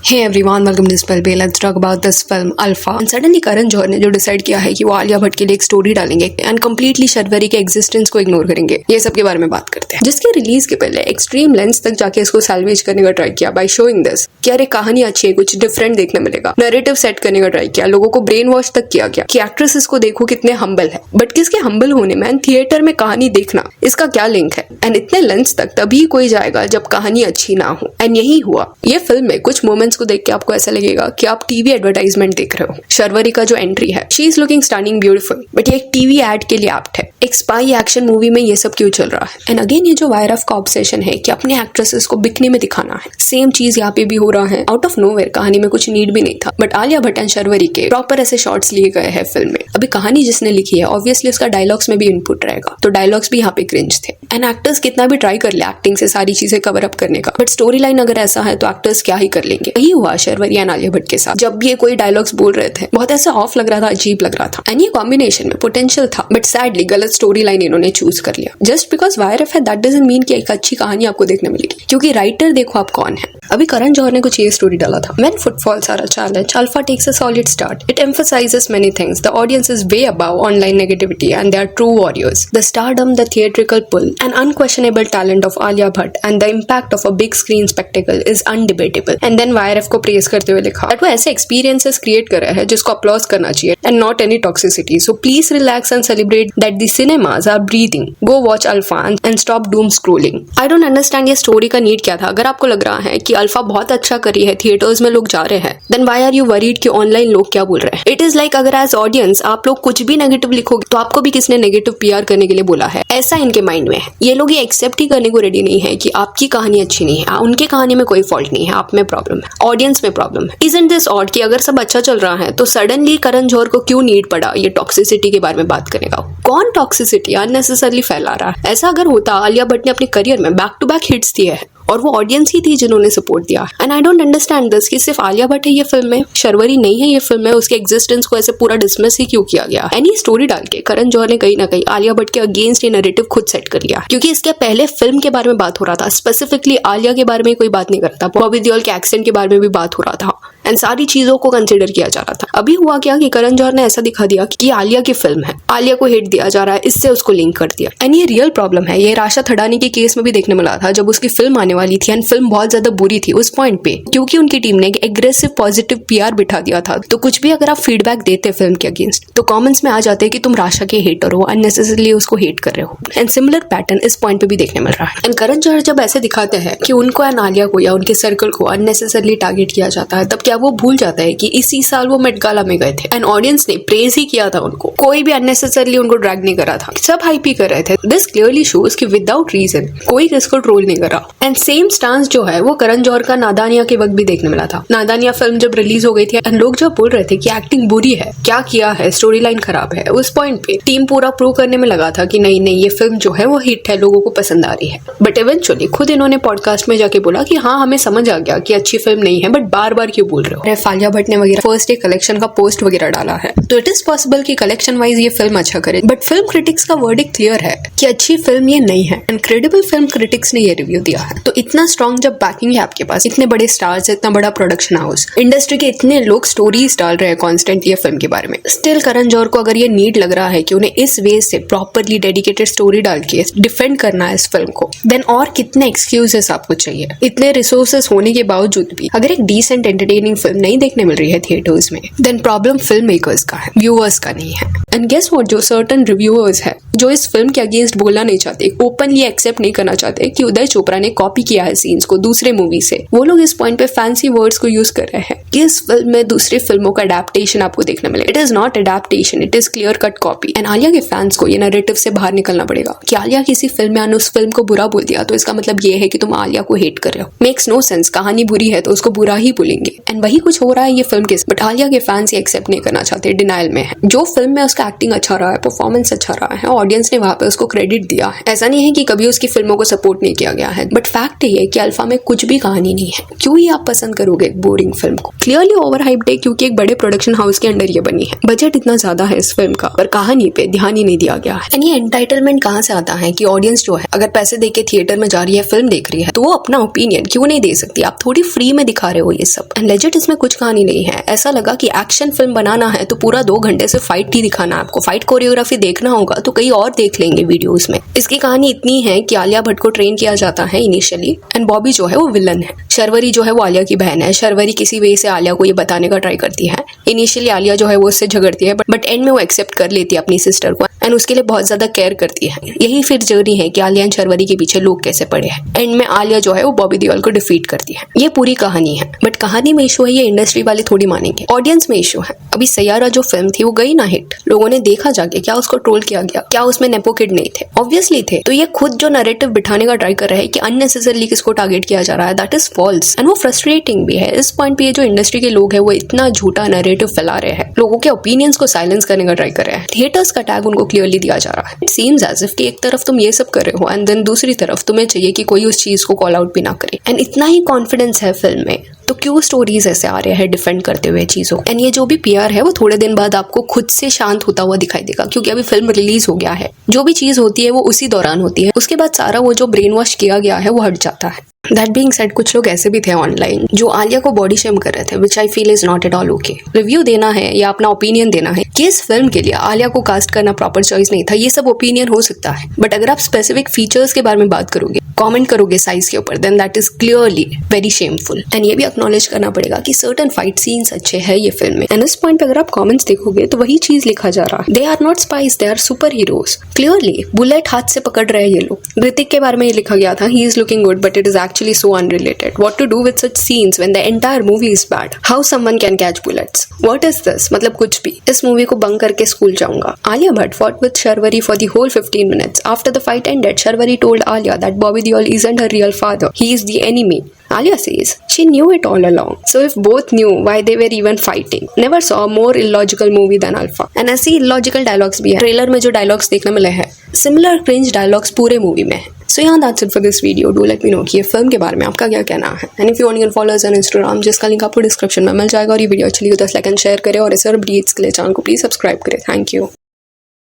Hey everyone, welcome to Spellbay. Let's talk about this film Alpha. And suddenly Karan Johar ने जो decide किया है कि वो आलिया भट्ट के लिए एक स्टोरी डालेंगे एंड कम्प्लीटली शर्वरी के एग्जिस्टेंस को इग्नोर करेंगे। ये सब के बारे में बात करते हैं। जिसके रिलीज के पहले एक्सट्रीम लेंस तक जाके इसको सैल्वेज करने का ट्राई किया बाय शोइंग दिस कि अरे कहानी अच्छी है, कुछ डिफरेंट देखने मिलेगा। नैरेटिव सेट करने का ट्राई किया, लोगों को ब्रेन वॉश तक किया गया कि एक्ट्रेसेस को देखो कितने हम्बल है, बट किसके हम्बल होने में एंड थिएटर में कहानी देखना इसका क्या लिंक है। एंड इतने लेंस तक तभी कोई जाएगा जब कहानी अच्छी ना हो। एंड यही हुआ। ये फिल्म में कुछ मोमेंट्स को देख के आपको ऐसा लगेगा कि आप टीवी एडवर्टाइजमेंट देख रहे हो। शर्वरी का जो एंट्री है, she is looking stunning beautiful, but ये एक टीवी एड के लिए एप्ट है। एक स्पाई एक्शन मूवी में ये सब क्यों चल रहा है? एंड अगेन ये जो वायरफ का ऑब्सेशन है कि अपने एक्ट्रेसेस को बिकने में दिखाना है, सेम चीज यहाँ पे भी हो रहा है। आउट ऑफ नोवेयर कहानी में कुछ नीड भी नहीं था, बट आलिया भट्ट एंड शर्वरी के प्रॉपर ऐसे शॉट्स लिए गए हैं फिल्म में। अभी कहानी जिसने लिखी है ऑब्वियसली उसका डायलॉग्स में भी इनपुट रहेगा, तो डायलॉग्स भी यहाँ पे क्रिंज थे। एंड एक्टर्स कितना भी ट्राई कर ले एक्टिंग से सारी चीजें कवर अप करने का, बट स्टोरी लाइन अगर ऐसा है तो एक्टर्स क्या ही कर लेंगे। यही हुआ शर्वरी एंड आलिया भट्ट के साथ। जब ये कोई डायलॉग्स बोल रहे थे बहुत ऐसा ऑफ लग रहा था, अजीब लग रहा था। एंड ये कॉम्बिनेशन में पोटेंशियल था, बट सैडली गलत स्टोरी लाइन इन्होंने चूज कर लिया। जस्ट बिकॉज वायरफ है दैट डजंट मीन कि एक अच्छी कहानी आपको देखने मिलेगी, क्योंकि राइटर देखो आप कौन है। अभी करण जौहर ने कुछ ये स्टोरी डाला था, When footfalls are a challenge, Alpha takes a solid start. It emphasizes many things. The audience is way above online negativity and they are true warriors. The stardom, the theatrical pull, and unquestionable talent of Alia Bhatt and the impact of a big screen spectacle is undebatable. And then YRF को praise करते हुए लिखा that वो ऐसे experiences create कर रहा है जिसको applause करना चाहिए and not any toxicity. So please relax and celebrate that the cinemas are breathing. Go watch Alpha and stop doom scrolling. I don't understand ये story का need क्या था। अगर आपको लग रहा है कि अल्फा बहुत अच्छा कर रही है, थिएटर्स में लोग जा रहे हैं, then why are you worried कि ऑनलाइन लोग क्या बोल रहे हैं? इट इज लाइक अगर एज ऑडियंस आप लोग कुछ भी नेगेटिव लिखोगे तो आपको भी किसने नेगेटिव पीआर करने के लिए बोला है, ऐसा इनके माइंड में है। ये लोग ये एक्सेप्ट ही करने को रेडी नहीं है कि आपकी कहानी अच्छी नहीं है, उनकी कहानी में कोई फॉल्ट नहीं है, आप में प्रॉब्लम है, ऑडियंस में प्रॉब्लम है। इजंट दिस ऑड कि अगर सब अच्छा चल रहा है तो सडनली करण जौहर को क्यों नीड पड़ा ये टॉक्सिसिटी के बारे में बात करने का? कौन टॉक्सिसिटी अननेसेसरली फैला रहा है? ऐसा अगर होता, आलिया भट्ट ने अपने करियर में बैक टू बैक हिट्स दिए हैं और वो ऑडियंस ही थी जिन्होंने सपोर्ट दिया। And I don't understand this कि सिर्फ आलिया भट्ट है ये फिल्म में, शर्वरी नहीं है ये फिल्म में, उसके एग्जिस्टेंस को ऐसे पूरा डिसमिस ही क्यों किया गया? एनी स्टोरी डाल के करण जौहर ने कहीं ना कहीं आलिया भट्ट के अगेंस्ट ये नैरेटिव खुद सेट कर लिया, क्योंकि इसके पहले फिल्म के बारे में बात हो रहा था, स्पेसिफिकली आलिया के बारे में कोई बात नहीं करता, बॉबी देओल के एक्सेंट के बारे में भी बात हो रहा था एंड सारी चीजों को कंसिडर किया जा रहा था। अभी हुआ क्या कि करण जौहर ने ऐसा दिखा दिया कि आलिया की फिल्म है, आलिया को हिट दिया जा रहा है, इससे उसको लिंक कर दिया। एंड ये रियल प्रॉब्लम है। ये राशा थडानी के केस में भी देखने मिला था, जब उसकी फिल्म आने वाली थी एंड फिल्म बहुत ज्यादा बुरी थी उस पॉइंट पे, क्योंकि उनकी टीम ने एक एग्रेसिव पॉजिटिव पीआर बिठा दिया था। तो कुछ भी अगर आप फीडबैक देते फिल्म के अगेंस्ट तो कमेंट्स में आ जाते हैं कि तुम राशा के हेटर हो, अननेसेसरली उसको हेट कर रहे हो। एंड सिमिलर पैटर्न इस पॉइंट पे भी देखने मिल रहा है। एंड करण जौहर जब ऐसे दिखाते हैं कि उनको एंड आलिया को या उनके सर्कल को अननेसेसरली टारगेट किया जाता है, तब क्या वो भूल जाता है कि इसी साल वो मेट गाला में गए थे एंड ऑडियंस ने प्रेज ही किया था उनको, कोई भी अननेसेसरली उनको ड्रैग नहीं करा था, सब हाइप ही कर रहे थे। दिस क्लियरली शोज कि विदाउट रीजन कोई किसको ट्रोल नहीं करा। एंड सेम स्टांस जो है वो करण जौहर का नादानिया के वक्त भी देखने मिला था। नादानिया फिल्म जब रिलीज हो गई थी एंड लोग जब बोल रहे थे कि एक्टिंग बुरी है, क्या किया है, स्टोरी लाइन खराब है, उस पॉइंट पे टीम पूरा प्रूव करने में लगा था कि नहीं नहीं ये फिल्म जो है वो हिट है, लोगों को पसंद आ रही है। बट इवेंचुअली खुद इन्होंने पॉडकास्ट में जाके बोला कि हाँ हमें समझ आ गया कि अच्छी फिल्म नहीं है, बट बार बार क्यों बोल रहे हो? आलिया भट्ट ने वगैरह फर्स्ट डे कलेक्शन का पोस्ट वगैरह डाला है, तो इट इज पॉसिबल कि कलेक्शन वाइज ये फिल्म अच्छा करे, बट फिल्म क्रिटिक्स का वर्डिक्ट क्लियर है कि अच्छी फिल्म ये नहीं है। एंड क्रेडिबल फिल्म क्रिटिक्स ने ये रिव्यू दिया है। तो इतना स्ट्रॉन्ग जब बैकिंग है आपके पास, इतने बड़े स्टार्स, इतना बड़ा प्रोडक्शन हाउस, इंडस्ट्री के इतने लोग स्टोरीज डाल रहे हैं कॉन्स्टेंटली फिल्म के बारे में, स्टिल करण जौहर को अगर ये नीड लग रहा है कि उन्हें इस वे से प्रॉपरली डेडिकेटेड स्टोरी डाल के डिफेंड करना है इस फिल्म को, देन और कितने एक्सक्यूजेस आपको चाहिए? इतने रिसोर्सेस होने के बावजूद भी अगर एक डिसेंट एंटरटेनिंग फिल्म नहीं देखने मिल रही है थिएटर्स में, देन प्रॉब्लम फिल्म मेकर्स का है, व्यूअर्स का नहीं है। एंड गेस व्हाट, जो सर्टन रिव्यूअर्स है जो इस फिल्म के अगेंस्ट बोलना नहीं चाहते, ओपनली एक्सेप्ट नहीं करना चाहते कि उदय चोपड़ा ने कॉपी किया है सीन्स को दूसरे मूवी से, वो लोग इस पॉइंट पे फैंसी वर्ड्स को यूज कर रहे हैं कि इस फिल्म में दूसरी फिल्मों का अडेप्टेशन आपको देखने मिले। It is not adaptation, it is clear cut copy. And Alia के फैंस को ये नैरेटिव से बाहर निकलना पड़ेगा कि आलिया किसी फिल्म में आने उस फिल्म को बुरा बोल दिया तो इसका मतलब ये है कि तुम आलिया को हेट कर रहे हो। Makes no sense. कहानी बुरी है तो उसको बुरा ही बोलेंगे, एंड वही कुछ हो रहा है ये फिल्म के। बट आलिया के फैंस ये एक्सेप्ट नहीं करना चाहते, डिनाइल में है। जो फिल्म में उसका एक्टिंग अच्छा रहा है, परफॉर्मेंस अच्छा रहा है, ऑडियंस ने वहां पे उसको क्रेडिट दिया है। ऐसा नहीं है कि कभी उसकी फिल्मों को सपोर्ट नहीं किया गया है, बट फैक्ट ये है कि अल्फा में कुछ भी कहानी नहीं है। क्यों ही आप पसंद करोगे एक बोरिंग फिल्म को? क्लियरली ओवर हाइप्ड है क्योंकि एक बड़े प्रोडक्शन हाउस के अंडर ये बनी है। बजट इतना ज्यादा है इस फिल्म का, पर कहानी पे ध्यान ही नहीं दिया गया है। एंड ये एंटाइटलमेंट कहाँ से आता है कि ऑडियंस जो है अगर पैसे देके थिएटर में जा रही है, फिल्म देख रही है, तो वो अपना ओपिनियन क्यों नहीं दे सकती? आप थोड़ी फ्री में दिखा रहे हो ये सब। एंड लेजिट इसमें कुछ कहानी नहीं है। ऐसा लगा कि एक्शन फिल्म बनाना है तो पूरा 2 घंटे से फाइट ही दिखाना है आपको। फाइट कोरियोग्राफी देखना होगा तो कहीं और देख लेंगे वीडियोस में। इसकी कहानी इतनी है कि आलिया भट्ट को ट्रेन किया जाता है इनिशियली, एंड बॉबी जो है वो विलन है। शर्वरी जो है वो आलिया की बहन है। शर्वरी किसी वे से आलिया को ये बताने का ट्राई करती है। इनिशियली आलिया जो है वो उससे झगड़ती है, बट एंड में वो एक्सेप्ट कर लेती है अपनी सिस्टर को एंड उसके लिए बहुत ज्यादा केयर करती है। यही फिर जर्नी है कि आलिया एंड शर्वरी के पीछे लोग कैसे पड़े हैं। एंड में आलिया जो है वो बॉबी देओल को डिफीट करती है। ये पूरी कहानी है, बट कहानी में इशू है ये इंडस्ट्री वाले थोड़ी मानेंगे, ऑडियंस में इशू है। अभी सैयारा जो फिल्म थी वो गई ना हिट, लोगों ने देखा जाके, क्या उसको ट्रोल किया गया? क्या उसमें नेपो किड नहीं थे? ऑब्वियसली थे। तो ये खुद जो नैरेटिव बिठाने का ट्राई कर रहे हैं कि अननेसेसरली किसको टारगेट किया जा रहा है, दैट इज फॉल्स एंड वो फ्रस्ट्रेटिंग भी है। इस पॉइंट पे ये जो इंडस्ट्री के लोग हैं वो इतना झूठा नैरेटिव फैला रहे हैं, लोगों के ओपिनियंस को साइलेंस करने का ट्राई कर रहे हैं। थिएटर्स का टैग उनको क्लियरली दिया जा रहा है। इट सीम्स एज इफ कि एक तरफ तुम ये सब कर रहे हो एंड देन दूसरी तरफ तुम्हें चाहिए कि कोई उस चीज को कॉल आउट भी ना करे। एंड इतना ही कॉन्फिडेंस है फिल्म में, तो क्यों स्टोरीज ऐसे आ रहे हैं डिफेंड करते हुए चीजों। एंड ये जो भी पीआर है वो थोड़े दिन बाद आपको खुद से शांत होता हुआ दिखाई देगा, क्योंकि अभी फिल्म रिलीज हो गया है। जो भी चीज होती है वो उसी दौरान होती है, उसके बाद सारा वो जो ब्रेन वॉश किया गया है वो हट जाता है। दैट बीइंग सेड, कुछ लोग ऐसे भी थे ऑनलाइन जो आलिया को बॉडी शेम कर रहे थे, which I feel is not at all okay. Review देना है या अपना ओपिनियन देना है कि इस फिल्म के लिए आलिया को कास्ट करना प्रॉपर चॉइस नहीं था, ये सब ओपिनियन हो सकता है। बट अगर आप स्पेसिफिक फीचर्स के बारे में बात करोगे, कमेंट करोगे साइज के ऊपर, then that is clearly very shameful. And ये भी एक्नॉलेज करना पड़ेगा कि सर्टेन फाइट सीन्स अच्छे हैं ये फिल्म में। एंड इस पॉइंट पे अगर आप कमेंट्स देखोगे तो वही चीज लिखा जा रहा है, they are not spies, they are superheroes. Clearly bullet हाथ से पकड़ रहे हैं ये लोग। ऋतिक के बारे में ये लिखा गया था, he is looking good but it is actually so unrelated. What to do with such scenes when the entire movie is bad? How someone can catch bullets? What is this? मतलब कुछ भी। इस मूवी को bunk करके school जाऊंगा। Alia Bhatt fought with Sharwari for the whole 15 minutes. After the fight ended, Sharwari told Alia that Bobby Deol isn't her real father. He is the enemy. Alia says she knew it all along. So if both knew, why they were even fighting? Never saw a more illogical movie than Alpha. And ऐसे illogical dialogues भी है। Trailer में जो dialogues देखने मिले हैं, similar cringe dialogues पूरे movie में है। So yeah, that's it for this video. Do let me know कि ये फिल्म के बारे में आपका क्या कहना है। And if you want to follow us on Instagram, जिसका लिंक आपको डिस्क्रिप्शन में मिल जाएगा। और ये वीडियो अच्छी लगी तो लाइक एंड शेयर करें, और ऐसे और अपडेट्स के लिए चैनल को प्लीज सब्सक्राइब करें। Thank you.